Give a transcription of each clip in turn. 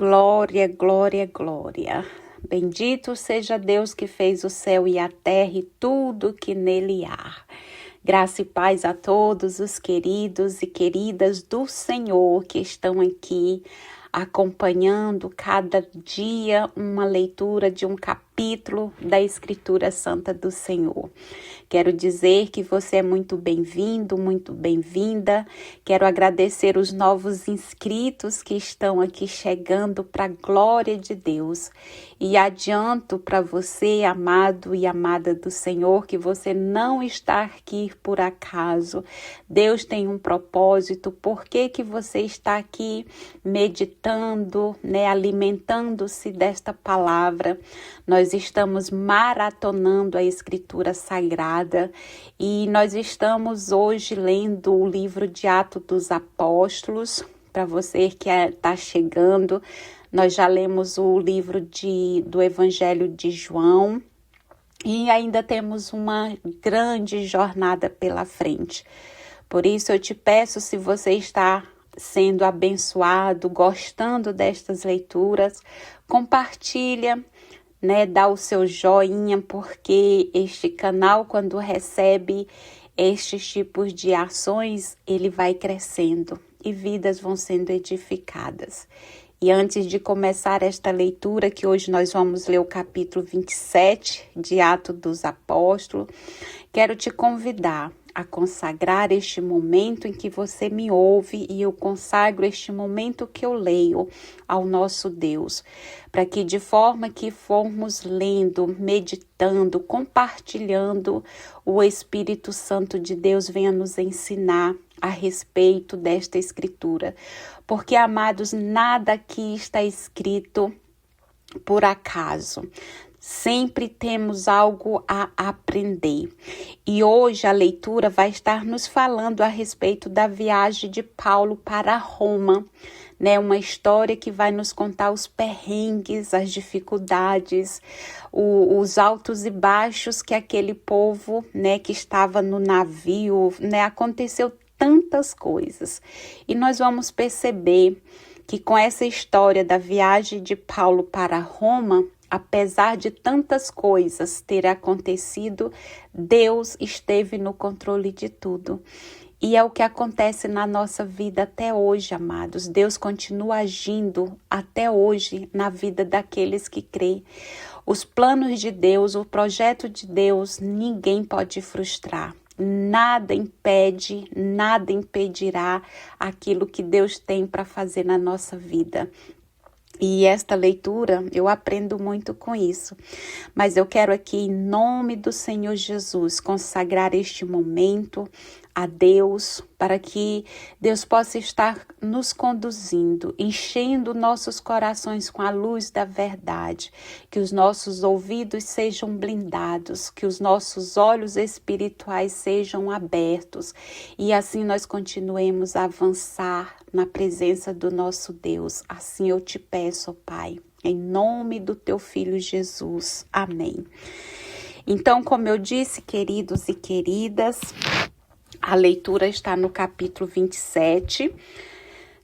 glória, glória, glória. Bendito seja Deus que fez o céu e a terra e tudo que nele há. Graça e paz a todos os queridos e queridas do Senhor que estão aqui acompanhando cada dia uma leitura de um capítulo da Escritura Santa do Senhor. Quero dizer que você é muito bem-vindo, muito bem-vinda. Quero agradecer os novos inscritos que estão aqui chegando para a glória de Deus. E adianto para você, amado e amada do Senhor, que você não está aqui por acaso. Deus tem um propósito. Por que você está aqui meditando, alimentando-se desta palavra? Nós estamos maratonando a Escritura Sagrada e nós estamos hoje lendo o livro de Atos dos Apóstolos. Para você que está chegando, nós já lemos o livro do Evangelho de João e ainda temos uma grande jornada pela frente. Por isso eu te peço, se você está sendo abençoado, gostando destas leituras, compartilha, dá o seu joinha, porque este canal, quando recebe estes tipos de ações, ele vai crescendo e vidas vão sendo edificadas. E antes de começar esta leitura, que hoje nós vamos ler o capítulo 27 de Atos dos Apóstolos, quero te convidar a consagrar este momento em que você me ouve e eu consagro este momento que eu leio ao nosso Deus, para que de forma que formos lendo, meditando, compartilhando, o Espírito Santo de Deus venha nos ensinar a respeito desta escritura. Porque, amados, nada aqui está escrito por acaso. Sempre temos algo a aprender. E hoje a leitura vai estar nos falando a respeito da viagem de Paulo para Roma, uma história que vai nos contar os perrengues, as dificuldades, os altos e baixos que aquele povo, que estava no navio, aconteceu tantas coisas. E nós vamos perceber que com essa história da viagem de Paulo para Roma, apesar de tantas coisas terem acontecido, Deus esteve no controle de tudo. E é o que acontece na nossa vida até hoje, amados. Deus continua agindo até hoje na vida daqueles que creem. Os planos de Deus, o projeto de Deus, ninguém pode frustrar. Nada impede, nada impedirá aquilo que Deus tem para fazer na nossa vida. E esta leitura, eu aprendo muito com isso. Mas eu quero aqui, em nome do Senhor Jesus, consagrar este momento a Deus, para que Deus possa estar nos conduzindo, enchendo nossos corações com a luz da verdade, que os nossos ouvidos sejam blindados, que os nossos olhos espirituais sejam abertos e assim nós continuemos a avançar na presença do nosso Deus. Assim eu te peço, Pai, em nome do teu Filho Jesus. Amém. Então, como eu disse, queridos e queridas, a leitura está no capítulo 27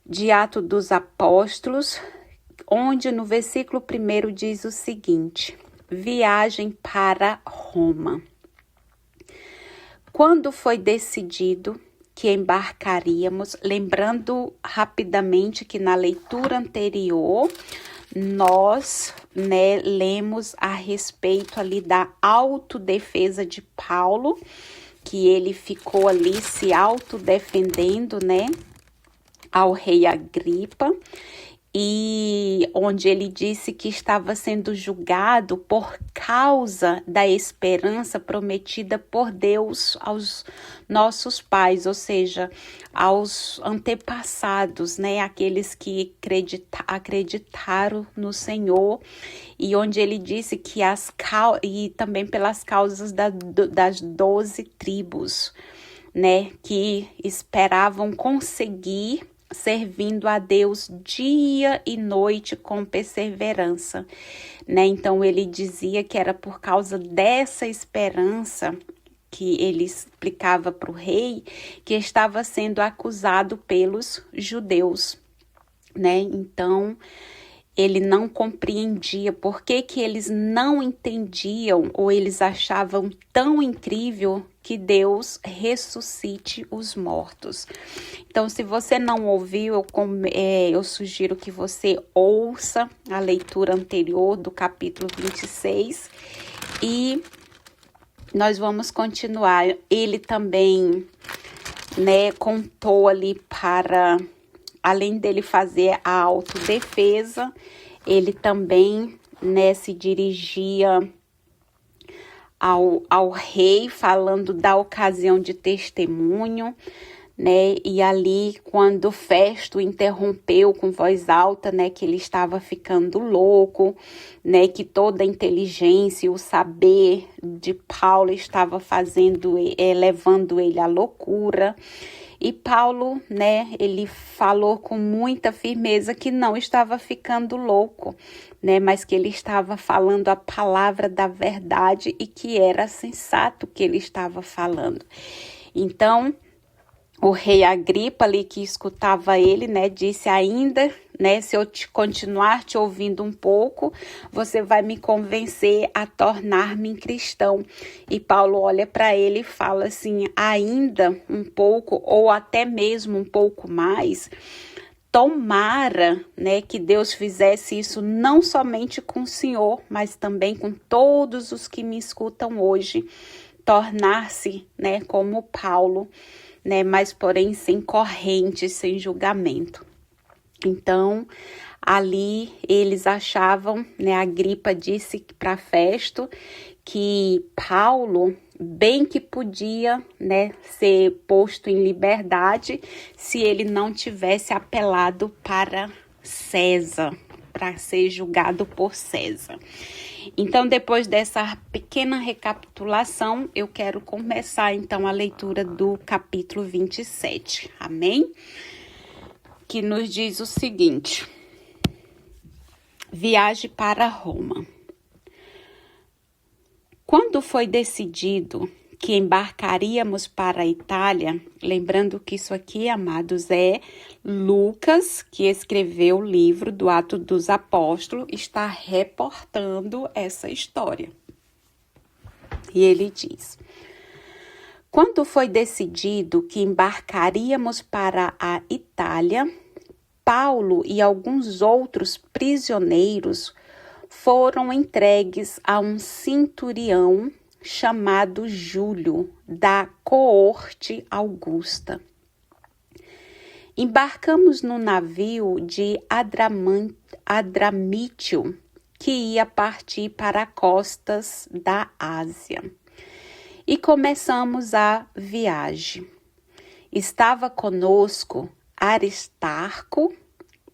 de Atos dos Apóstolos, onde no versículo 1 diz o seguinte: viagem para Roma. Quando foi decidido que embarcaríamos, lembrando rapidamente que na leitura anterior nós lemos a respeito ali da autodefesa de Paulo, que ele ficou ali se autodefendendo, ao rei Agripa, e onde ele disse que estava sendo julgado por causa da esperança prometida por Deus aos nossos pais, ou seja, aos antepassados, aqueles que acreditaram no Senhor, e onde ele disse que e também pelas causas das 12 tribos, que esperavam conseguir servindo a Deus dia e noite com perseverança, Então ele dizia que era por causa dessa esperança que ele explicava para o rei que estava sendo acusado pelos judeus, Então ele não compreendia, por que que eles não entendiam ou eles achavam tão incrível que Deus ressuscite os mortos. Então, se você não ouviu, eu sugiro que você ouça a leitura anterior do capítulo 26 e nós vamos continuar. Ele também, contou ali para... Além dele fazer a autodefesa, ele também, se dirigia ao rei, falando da ocasião de testemunho, E ali, quando Festo interrompeu com voz alta, que ele estava ficando louco, que toda a inteligência e o saber de Paulo estava levando ele à loucura. E Paulo, ele falou com muita firmeza que não estava ficando louco, mas que ele estava falando a palavra da verdade e que era sensato o que ele estava falando. Então, o rei Agripa ali que escutava ele, disse ainda, se eu continuar te ouvindo um pouco, você vai me convencer a tornar-me cristão. E Paulo olha para ele e fala assim, ainda um pouco ou até mesmo um pouco mais, tomara, que Deus fizesse isso não somente com o Senhor, mas também com todos os que me escutam hoje, tornar-se, como Paulo, mas porém sem corrente, sem julgamento. Então, ali eles achavam, Agripa disse para Festo que Paulo bem que podia, ser posto em liberdade se ele não tivesse apelado para César, para ser julgado por César. Então, depois dessa pequena recapitulação, eu quero começar, então, a leitura do capítulo 27. Amém? Que nos diz o seguinte: viagem para Roma. Quando foi decidido que embarcaríamos para a Itália, lembrando que isso aqui, amados, é Lucas, que escreveu o livro do Atos dos Apóstolos, está reportando essa história. E ele diz: quando foi decidido que embarcaríamos para a Itália, Paulo e alguns outros prisioneiros foram entregues a um centurião chamado Júlio, da coorte Augusta. Embarcamos no navio de Adramítio, que ia partir para as costas da Ásia. E começamos a viagem. Estava conosco Aristarco,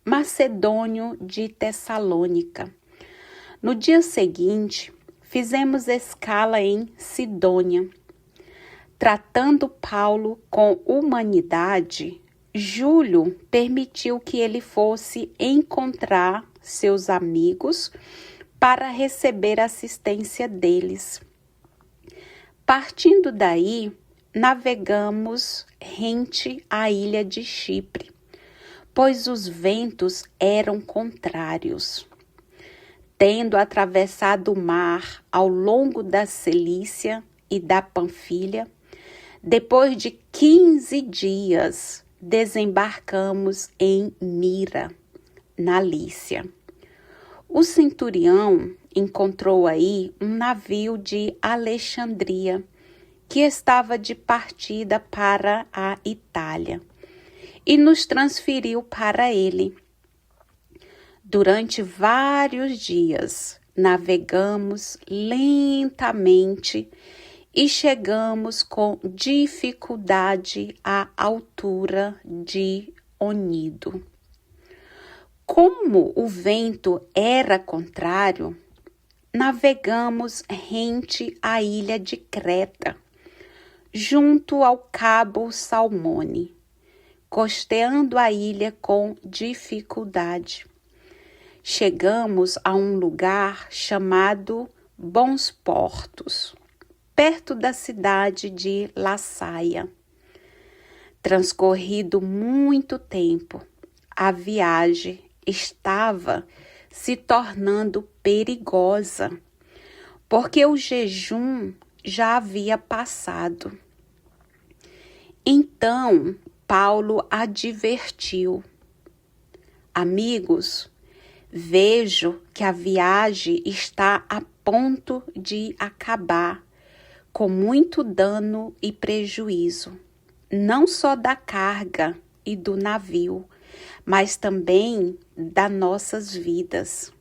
macedônio de Tessalônica. No dia seguinte, fizemos escala em Sidônia. Tratando Paulo com humanidade, Júlio permitiu que ele fosse encontrar seus amigos para receber assistência deles. Partindo daí, navegamos rente à ilha de Chipre, pois os ventos eram contrários. Tendo atravessado o mar ao longo da Cilícia e da Panfilha, depois de 15 dias, desembarcamos em Mira, na Lícia. O centurião encontrou aí um navio de Alexandria, que estava de partida para a Itália, e nos transferiu para ele. Durante vários dias, navegamos lentamente e chegamos com dificuldade à altura de Onido. Como o vento era contrário, navegamos rente à ilha de Creta, junto ao cabo Salmone, costeando a ilha com dificuldade. Chegamos a um lugar chamado Bons Portos, perto da cidade de Lassaia. Transcorrido muito tempo, a viagem estava se tornando perigosa, porque o jejum já havia passado. Então, Paulo advertiu: amigos, vejo que a viagem está a ponto de acabar, com muito dano e prejuízo, não só da carga e do navio, mas também das nossas vidas.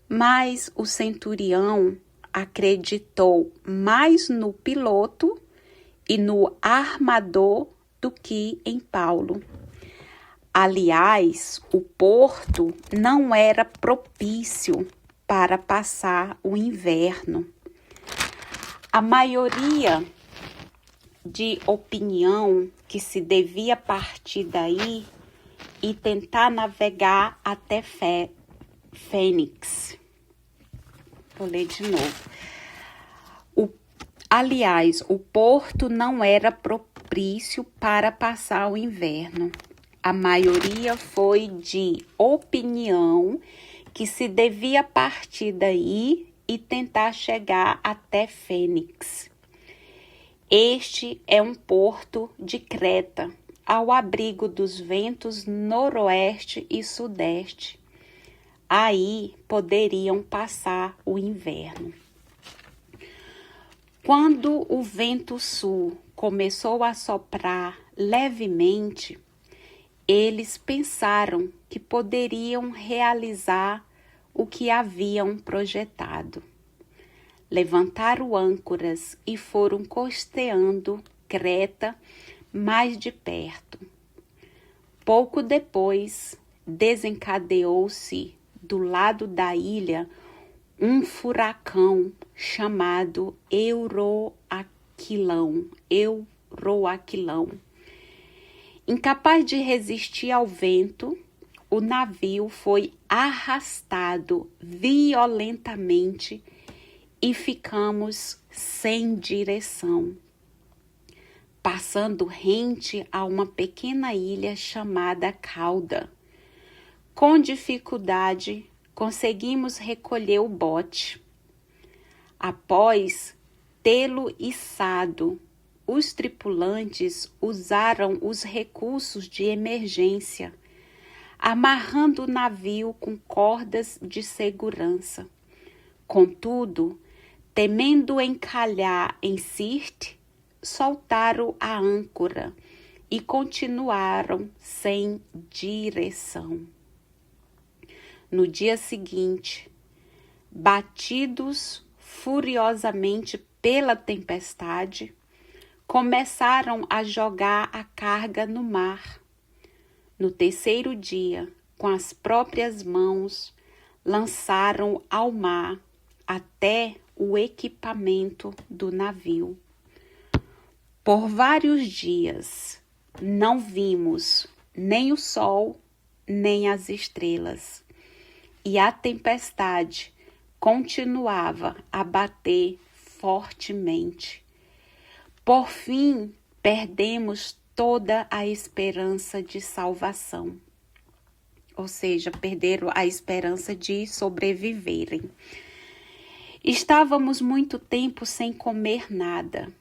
Mas o centurião acreditou mais no piloto e no armador do que em Paulo. Aliás, o porto não era propício para passar o inverno. A maioria de opinião que se devia partir daí e tentar navegar até Fênix. Vou ler de novo. Aliás, o porto não era propício para passar o inverno. A maioria foi de opinião que se devia partir daí e tentar chegar até Fênix. Este é um porto de Creta, ao abrigo dos ventos noroeste e sudeste. Aí poderiam passar o inverno. Quando o vento sul começou a soprar levemente, eles pensaram que poderiam realizar o que haviam projetado. Levantaram âncoras e foram costeando Creta mais de perto. Pouco depois, desencadeou-se do lado da ilha um furacão chamado Euroaquilão. Incapaz de resistir ao vento, o navio foi arrastado violentamente e ficamos sem direção, passando rente a uma pequena ilha chamada Cauda. Com dificuldade, conseguimos recolher o bote. Após tê-lo içado, os tripulantes usaram os recursos de emergência, amarrando o navio com cordas de segurança. Contudo, temendo encalhar em Sirte, soltaram a âncora e continuaram sem direção. No dia seguinte, batidos furiosamente pela tempestade, começaram a jogar a carga no mar. No terceiro dia, com as próprias mãos, lançaram ao mar até o equipamento do navio. Por vários dias, não vimos nem o sol, nem as estrelas, e a tempestade continuava a bater fortemente. Por fim, perdemos toda a esperança de salvação. Ou seja, perderam a esperança de sobreviverem. Estávamos muito tempo sem comer nada.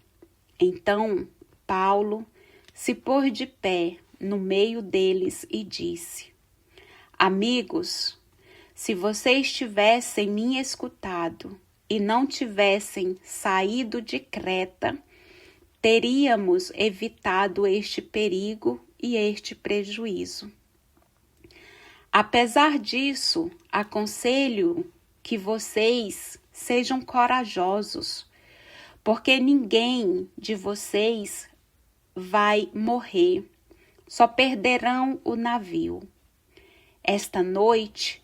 Então, Paulo se pôs de pé no meio deles e disse: amigos, se vocês tivessem me escutado e não tivessem saído de Creta, teríamos evitado este perigo e este prejuízo. Apesar disso, aconselho que vocês sejam corajosos, porque ninguém de vocês vai morrer, só perderão o navio. Esta noite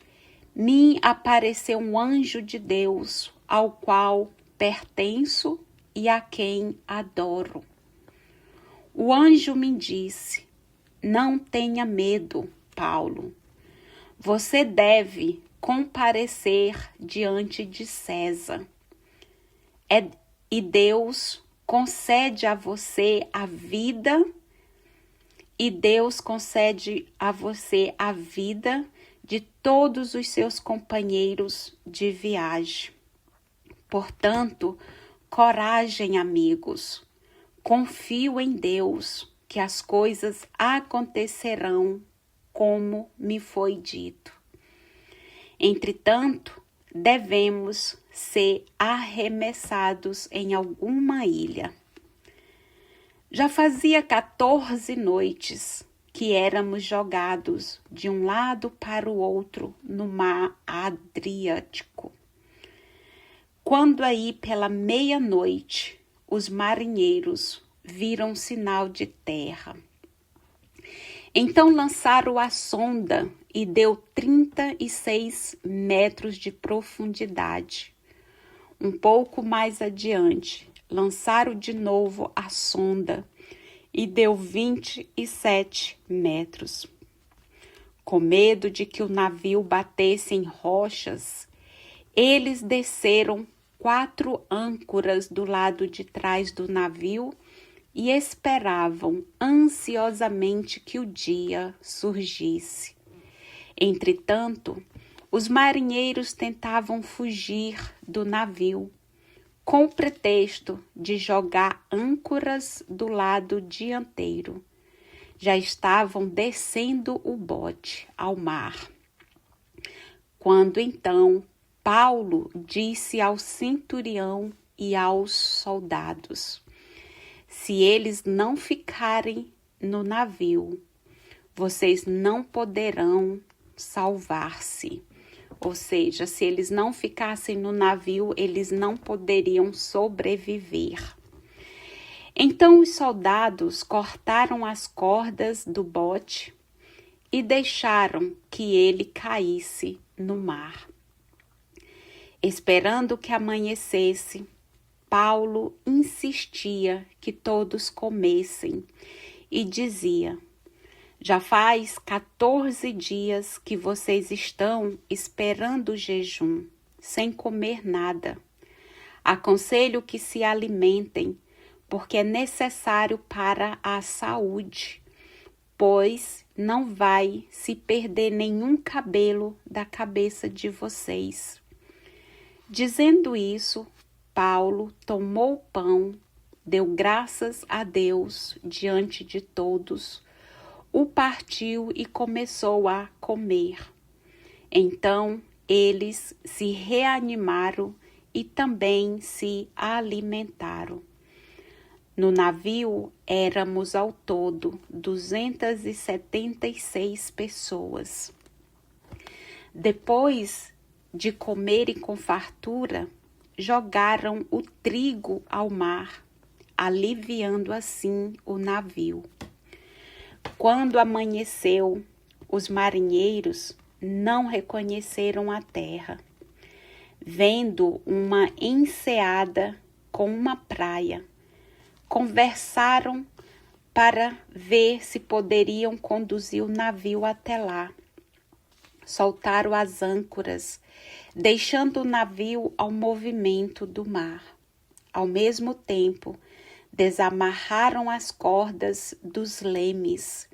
me apareceu um anjo de Deus, ao qual pertenço e a quem adoro. O anjo me disse: não tenha medo, Paulo. Você deve comparecer diante de César. E Deus concede a você a vida, de todos os seus companheiros de viagem. Portanto, coragem, amigos. Confio em Deus que as coisas acontecerão como me foi dito. Entretanto, devemos ser arremessados em alguma ilha. Já fazia 14 noites que éramos jogados de um lado para o outro no mar Adriático. Quando aí pela meia-noite os marinheiros viram sinal de terra. Então lançaram a sonda e deu 36 metros de profundidade. Um pouco mais adiante, lançaram de novo a sonda e deu 27 metros. Com medo de que o navio batesse em rochas, eles desceram 4 âncoras do lado de trás do navio e esperavam ansiosamente que o dia surgisse. Entretanto, os marinheiros tentavam fugir do navio, com o pretexto de jogar âncoras do lado dianteiro. Já estavam descendo o bote ao mar. Quando então Paulo disse ao centurião e aos soldados: se eles não ficarem no navio, vocês não poderão salvar-se. Ou seja, se eles não ficassem no navio, eles não poderiam sobreviver. Então os soldados cortaram as cordas do bote e deixaram que ele caísse no mar. Esperando que amanhecesse, Paulo insistia que todos comessem e dizia: já faz 14 dias que vocês estão esperando o jejum, sem comer nada. Aconselho que se alimentem, porque é necessário para a saúde, pois não vai se perder nenhum cabelo da cabeça de vocês. Dizendo isso, Paulo tomou o pão, deu graças a Deus diante de todos, o partiu e começou a comer. Então eles se reanimaram e também se alimentaram. No navio éramos ao todo 276 pessoas. Depois de comerem com fartura, jogaram o trigo ao mar, aliviando assim o navio. Quando amanheceu, os marinheiros não reconheceram a terra. Vendo uma enseada com uma praia, conversaram para ver se poderiam conduzir o navio até lá. Soltaram as âncoras, deixando o navio ao movimento do mar. Ao mesmo tempo, desamarraram as cordas dos lemes,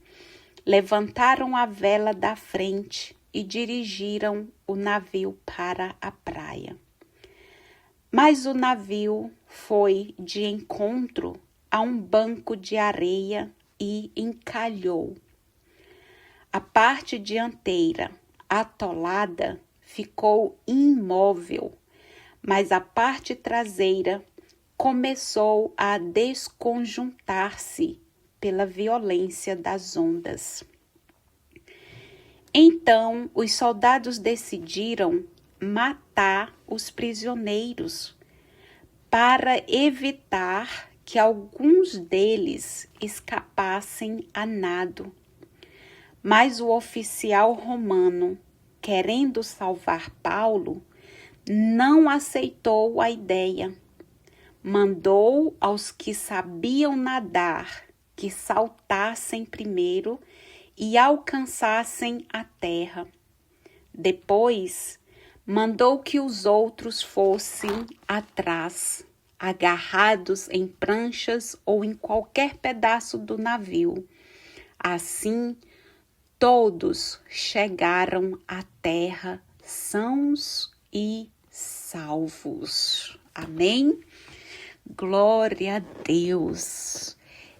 levantaram a vela da frente e dirigiram o navio para a praia. Mas o navio foi de encontro a um banco de areia e encalhou. A parte dianteira, atolada, ficou imóvel, mas a parte traseira começou a desconjuntar-se pela violência das ondas. Então os soldados decidiram matar os prisioneiros para evitar que alguns deles escapassem a nado. Mas o oficial romano, querendo salvar Paulo, não aceitou a ideia. Mandou aos que sabiam nadar que saltassem primeiro e alcançassem a terra. Depois, mandou que os outros fossem atrás, agarrados em pranchas ou em qualquer pedaço do navio. Assim, todos chegaram à terra sãos e salvos. Amém? Glória a Deus.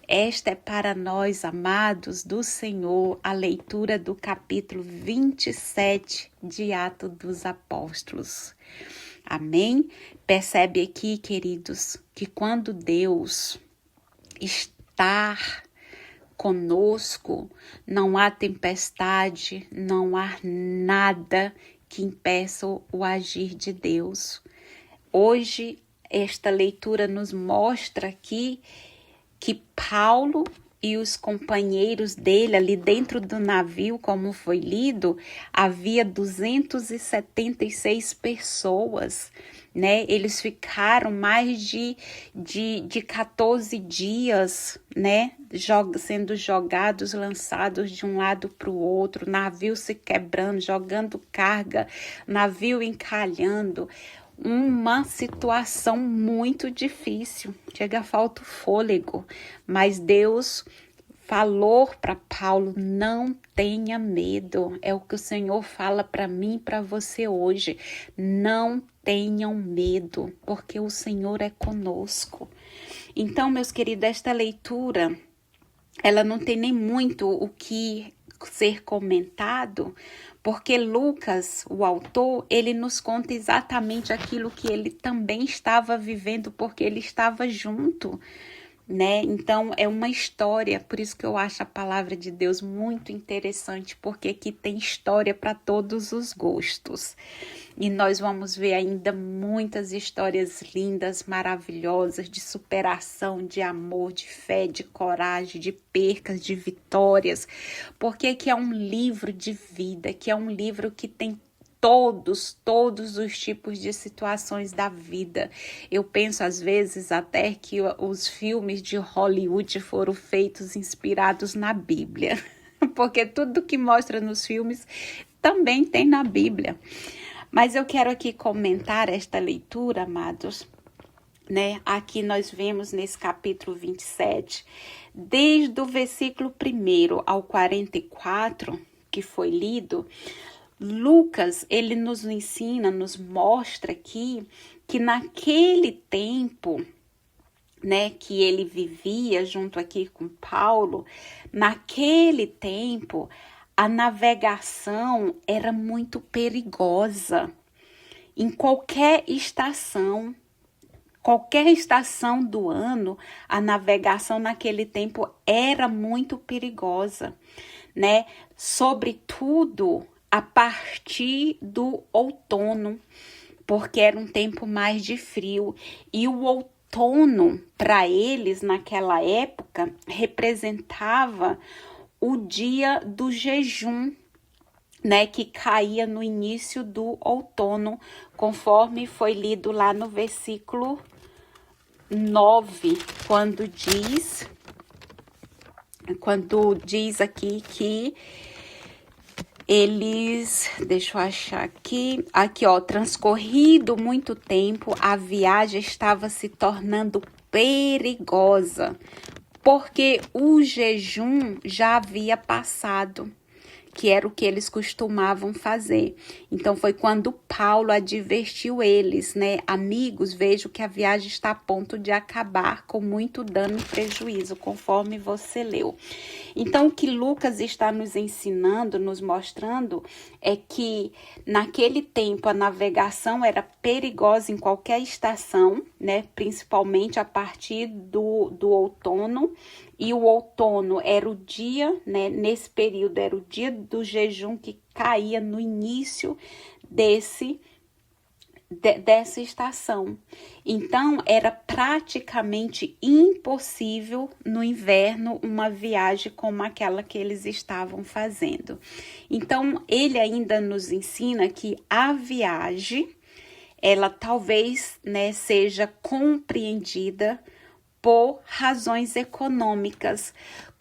Esta é para nós, amados do Senhor, a leitura do capítulo 27 de Atos dos Apóstolos. Amém? Percebe aqui, queridos, que quando Deus está conosco, não há tempestade, não há nada que impeça o agir de Deus. Hoje, esta leitura nos mostra aqui que Paulo e os companheiros dele ali dentro do navio, como foi lido, havia 276 pessoas, né? Eles ficaram mais de 14 dias, né? Sendo jogados, lançados de um lado para o outro, navio se quebrando, jogando carga, navio encalhando. Uma situação muito difícil, chega a falta o fôlego, mas Deus falou para Paulo: não tenha medo. É o que o Senhor fala para mim e para você hoje. Não tenham medo, porque o Senhor é conosco. Então, meus queridos, esta leitura, ela não tem nem muito o que ser comentado, porque Lucas, o autor, ele nos conta exatamente aquilo que ele também estava vivendo, porque ele estava junto, né? Então é uma história, por isso que eu acho a palavra de Deus muito interessante, porque aqui tem história para todos os gostos. E nós vamos ver ainda muitas histórias lindas, maravilhosas, de superação, de amor, de fé, de coragem, de percas, de vitórias, porque que é um livro de vida, que é um livro que tem todos os tipos de situações da vida. Eu penso às vezes até que os filmes de Hollywood foram feitos inspirados na Bíblia, porque tudo que mostra nos filmes também tem na Bíblia. Mas eu quero aqui comentar esta leitura, amados, né? Aqui nós vemos nesse capítulo 27, desde o versículo 1 ao 44, que foi lido, Lucas, ele nos ensina, nos mostra aqui que naquele tempo, né, que ele vivia junto aqui com Paulo, naquele tempo, a navegação era muito perigosa. Em qualquer estação do ano, a navegação naquele tempo era muito perigosa, né? Sobretudo a partir do outono, porque era um tempo mais de frio. E o outono, para eles, naquela época, representava o dia do jejum, né, que caía no início do outono, conforme foi lido lá no versículo 9, quando diz aqui que eles, deixa eu achar aqui, ó, transcorrido muito tempo, a viagem estava se tornando perigosa, porque o jejum já havia passado, que era o que eles costumavam fazer. Então foi quando Paulo advertiu eles, né? Amigos, vejo que a viagem está a ponto de acabar com muito dano e prejuízo, conforme você leu. Então o que Lucas está nos ensinando, nos mostrando, é que naquele tempo a navegação era perigosa em qualquer estação, né? Principalmente a partir do outono. E o outono era o dia, né? Nesse período era o dia do jejum que caía no início dessa estação. Então, era praticamente impossível no inverno uma viagem como aquela que eles estavam fazendo. Então, ele ainda nos ensina que a viagem, ela talvez, né, seja compreendida por razões econômicas.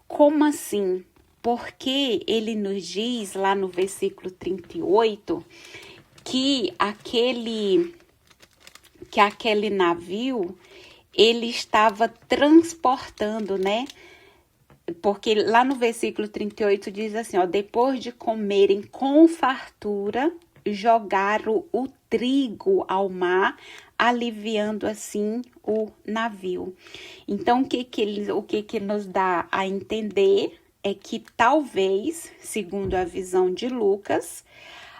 Como assim? Porque ele nos diz lá no versículo 38 que aquele navio, ele estava transportando, né, porque lá no versículo 38 diz assim, ó, depois de comerem com fartura, jogaram o trigo ao mar, aliviando assim o navio. Então, o que nos dá a entender é que talvez, segundo a visão de Lucas,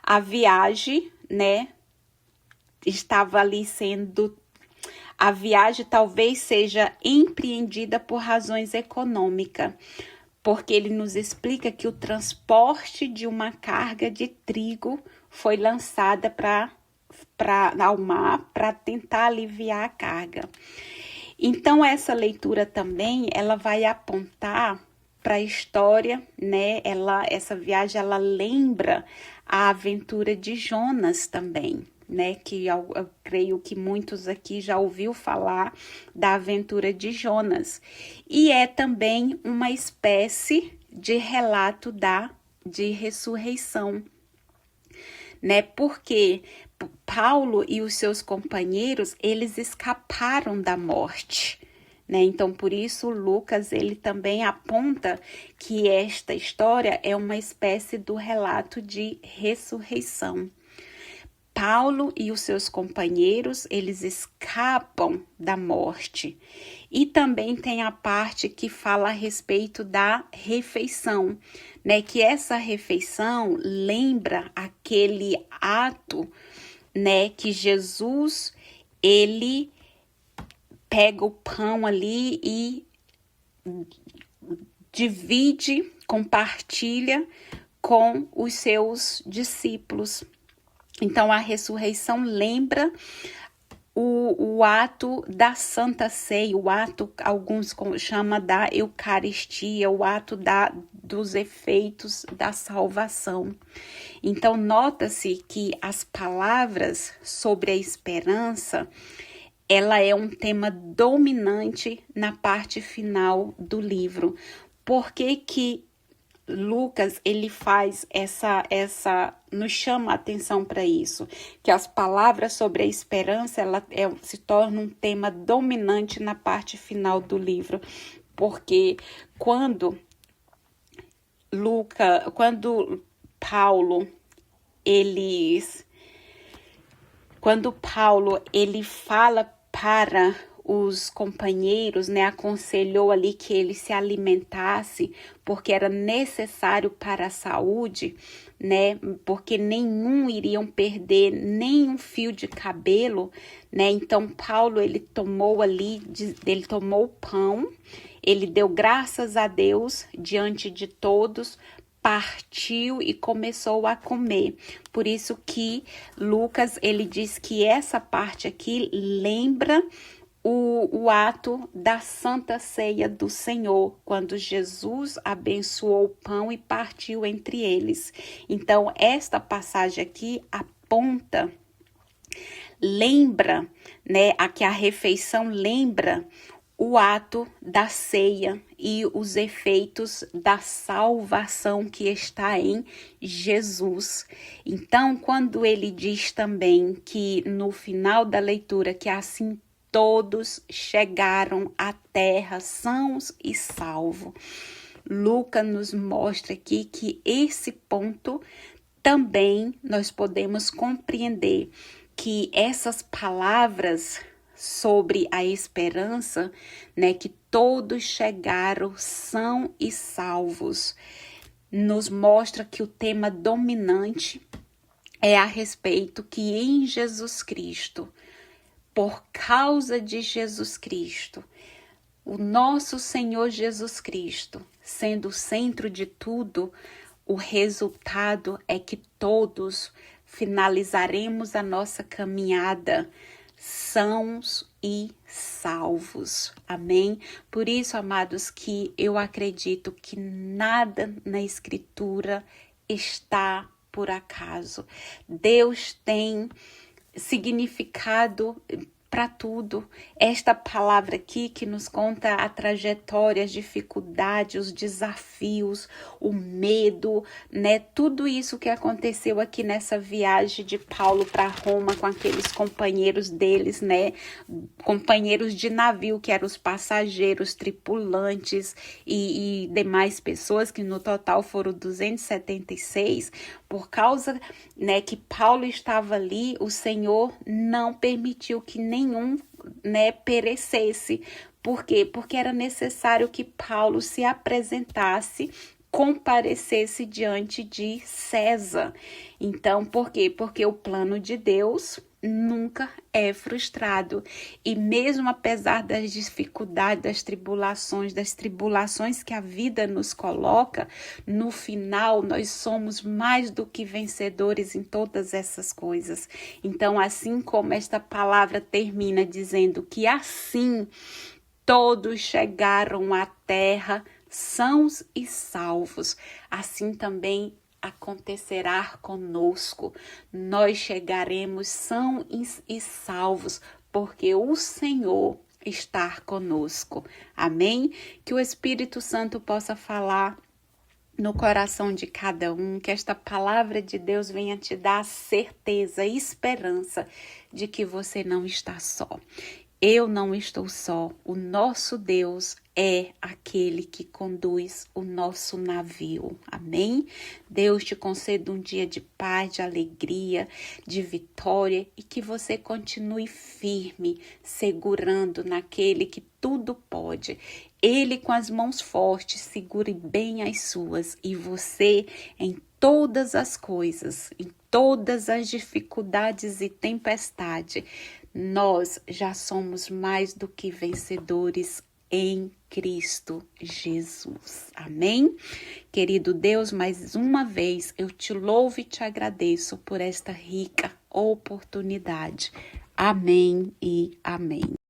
a viagem, né, estava ali sendo... A viagem talvez seja empreendida por razões econômicas, porque ele nos explica que o transporte de uma carga de trigo foi lançada ao mar para tentar aliviar a carga. Então, essa leitura também, ela vai apontar para a história, né? Essa viagem, ela lembra a aventura de Jonas também, né? Que eu creio que muitos aqui já ouviu falar da aventura de Jonas. E é também uma espécie de relato de ressurreição, né? Porque Paulo e os seus companheiros, eles escaparam da morte, né? Então, por isso, Lucas, ele também aponta que esta história é uma espécie do relato de ressurreição. Paulo e os seus companheiros, eles escapam da morte. E também tem a parte que fala a respeito da refeição, né? Que essa refeição lembra aquele ato, né? Que Jesus, ele pega o pão ali e divide, compartilha com os seus discípulos. Então, a ressurreição lembra o ato da Santa Ceia, o ato, alguns chamam da Eucaristia, o ato dos efeitos da salvação. Então, nota-se que as palavras sobre a esperança, ela é um tema dominante na parte final do livro. Por que Lucas, ele faz nos chama a atenção para isso, que as palavras sobre a esperança, se torna um tema dominante na parte final do livro, porque quando Paulo, ele fala para os companheiros, né, aconselhou ali que ele se alimentasse, porque era necessário para a saúde, né, porque nenhum iriam perder nem um fio de cabelo, né, então Paulo, ele tomou o pão, ele deu graças a Deus diante de todos, partiu e começou a comer. Por isso que Lucas, ele diz que essa parte aqui lembra o ato da Santa Ceia do Senhor, quando Jesus abençoou o pão e partiu entre eles. Então, esta passagem aqui aponta, lembra, né, que a refeição lembra o ato da ceia e os efeitos da salvação que está em Jesus. Então, quando ele diz também que no final da leitura, que assim todos chegaram à terra sãos e salvos, Lucas nos mostra aqui que esse ponto também nós podemos compreender que essas palavras sobre a esperança, né, que todos chegaram são e salvos, nos mostra que o tema dominante é a respeito que em Jesus Cristo, por causa de Jesus Cristo, o nosso Senhor Jesus Cristo, sendo o centro de tudo, o resultado é que todos finalizaremos a nossa caminhada sãos e salvos. Amém? Por isso, amados, que eu acredito que nada na Escritura está por acaso. Deus tem significado para tudo. Esta palavra aqui que nos conta a trajetória, as dificuldades, os desafios, o medo, né? Tudo isso que aconteceu aqui nessa viagem de Paulo para Roma com aqueles companheiros deles, né? Companheiros de navio, que eram os passageiros, tripulantes e demais pessoas, que no total foram 276. Por causa, né, que Paulo estava ali, o Senhor não permitiu que nenhum, né, perecesse. Por quê? Porque era necessário que Paulo se apresentasse, comparecesse diante de César. Então, por quê? Porque o plano de Deus nunca é frustrado. E mesmo apesar das dificuldades, das tribulações que a vida nos coloca, no final nós somos mais do que vencedores em todas essas coisas. Então, assim como esta palavra termina dizendo que assim todos chegaram à terra sãos e salvos, assim também acontecerá conosco. Nós chegaremos sãos e salvos, porque o Senhor está conosco. Amém? Que o Espírito Santo possa falar no coração de cada um, que esta palavra de Deus venha te dar certeza e esperança de que você não está só. Eu não estou só, o nosso Deus é aquele que conduz o nosso navio, amém? Deus te conceda um dia de paz, de alegria, de vitória e que você continue firme, segurando naquele que tudo pode. Ele com as mãos fortes, segure bem as suas e você em todas as coisas, em todas as dificuldades e tempestades, nós já somos mais do que vencedores em Cristo Jesus. Amém? Querido Deus, mais uma vez eu te louvo e te agradeço por esta rica oportunidade. Amém e amém.